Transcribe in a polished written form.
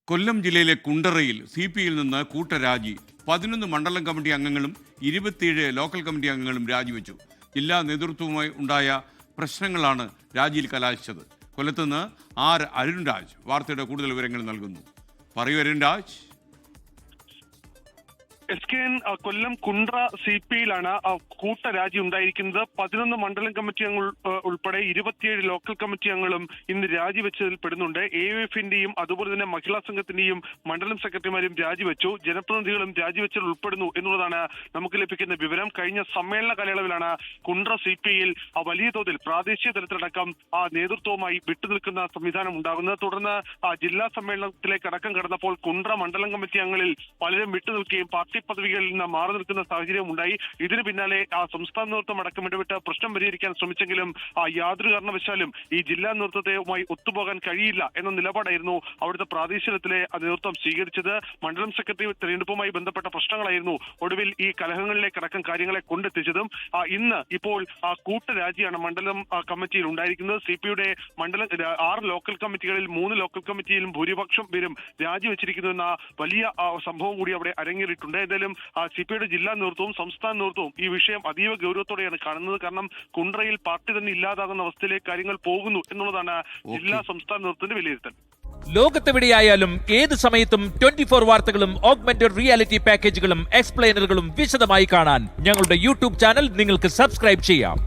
കൊല്ലം ജില്ലയിലെ കുണ്ടറയിൽ CPIയിൽ നിന്ന് കൂട്ടരാജി. 11 മണ്ഡലം കമ്മിറ്റി അംഗങ്ങളും 27 ലോക്കൽ കമ്മിറ്റി അംഗങ്ങളും രാജിവെച്ചു. ജില്ലാ നേതൃത്വവുമായി ഉണ്ടായ പ്രശ്നങ്ങളാണ് രാജിയിൽ കലാശിച്ചത്. കൊല്ലത്തുനിന്ന് അരുൺരാജ് വാർത്തയുടെ കൂടുതൽ വിവരങ്ങൾ നൽകുന്നു. പറയൂ അരുൺരാജ്. SKN കൊല്ലം കുണ്ട്ര CPIയിലാണ് കൂട്ടരാജി ഉണ്ടായിരിക്കുന്നത്. 11 മണ്ഡലം കമ്മിറ്റി അംഗങ്ങൾ ഉൾപ്പെടെ 27 ലോക്കൽ കമ്മിറ്റി അംഗങ്ങളും ഇന്ന് രാജിവെച്ചതിൽ പെടുന്നുണ്ട്. AUF-ന്റെയും അതുപോലെ തന്നെ മഹിളാ സംഘത്തിന്റെയും മണ്ഡലം സെക്രട്ടറിമാരും രാജിവെച്ചു. ജനപ്രതിനിധികളും രാജിവെച്ചതിൽ ഉൾപ്പെടുന്നു എന്നുള്ളതാണ് നമുക്ക് ലഭിക്കുന്ന വിവരം. കഴിഞ്ഞ സമ്മേളന കാലയളവിലാണ് കുണ്ട്ര CPIയിൽ വലിയ തോതിൽ പ്രാദേശിക തലത്തിലടക്കം നേതൃത്വവുമായി വിട്ടുനിൽക്കുന്ന സംവിധാനം ഉണ്ടാകുന്നത്. തുടർന്ന് ജില്ലാ സമ്മേളനത്തിലേക്ക് അടക്കം കടന്നപ്പോൾ കുണ്ട്ര മണ്ഡലം കമ്മിറ്റി അംഗങ്ങളിൽ പലരും വിട്ടുനിൽക്കുകയും പാർട്ടി പദവികളിൽ നിന്ന് മാറി നിൽക്കുന്ന സാഹചര്യം ഉണ്ടായി. ഇതിന് പിന്നാലെ സംസ്ഥാന നേതൃത്വം അടക്കം ഇടപെട്ട് പ്രശ്നം പരിഹരിക്കാൻ ശ്രമിച്ചെങ്കിലും യാതൊരു കാരണവശാലും ഈ ജില്ലാ നേതൃത്വവുമായി ഒത്തുപോകാൻ കഴിയില്ല എന്ന നിലപാടായിരുന്നു അവിടുത്തെ പ്രാദേശികത്തിലെ നേതൃത്വം സ്വീകരിച്ചത്. മണ്ഡലം സെക്രട്ടറി തെരഞ്ഞെടുപ്പുമായി ബന്ധപ്പെട്ട പ്രശ്നങ്ങളായിരുന്നു ഒടുവിൽ ഈ കലഹങ്ങളിലേക്കടക്കം കാര്യങ്ങളെ കൊണ്ടെത്തിച്ചതും. ഇന്ന് ഇപ്പോൾ കൂട്ടരാജിയാണ് മണ്ഡലം കമ്മിറ്റിയിൽ ഉണ്ടായിരിക്കുന്നത്. CPIയുടെ മണ്ഡലം 6 ലോക്കൽ കമ്മിറ്റികളിൽ 3 ലോക്കൽ കമ്മിറ്റിയിലും ഭൂരിപക്ഷം പേരും രാജിവെച്ചിരിക്കുന്നു എന്ന വലിയ സംഭവം കൂടി അവിടെ അരങ്ങേറിയിട്ടുണ്ട്. എന്തായാലും CPIയുടെ ജില്ലാ നേതൃത്വവും സംസ്ഥാന നേതൃത്വവും ഈ വിഷയം അതീവ ഗൗരവത്തോടെയാണ് കാണുന്നത്. കാരണം കുണ്ട്രയിൽ പാർട്ടി തന്നെ ഇല്ലാതാകുന്ന അവസ്ഥയിലേക്ക് കാര്യങ്ങൾ പോകുന്നു എന്നുള്ളതാണ് ജില്ലാ സംസ്ഥാന നേതൃത്വത്തിന്റെ വിലയിരുത്തൽ. ലോകത്തെവിടെയായാലും ഏത് സമയത്തും 24 വാർത്തകളും ഓഗ്മെന്റഡ് റിയാലിറ്റി പാക്കേജുകളും എക്സ്പ്ലെയിനറുകളും വിശദമായി കാണാൻ ഞങ്ങളുടെ YouTube ചാനൽ നിങ്ങൾക്ക് സബ്സ്ക്രൈബ് ചെയ്യാം.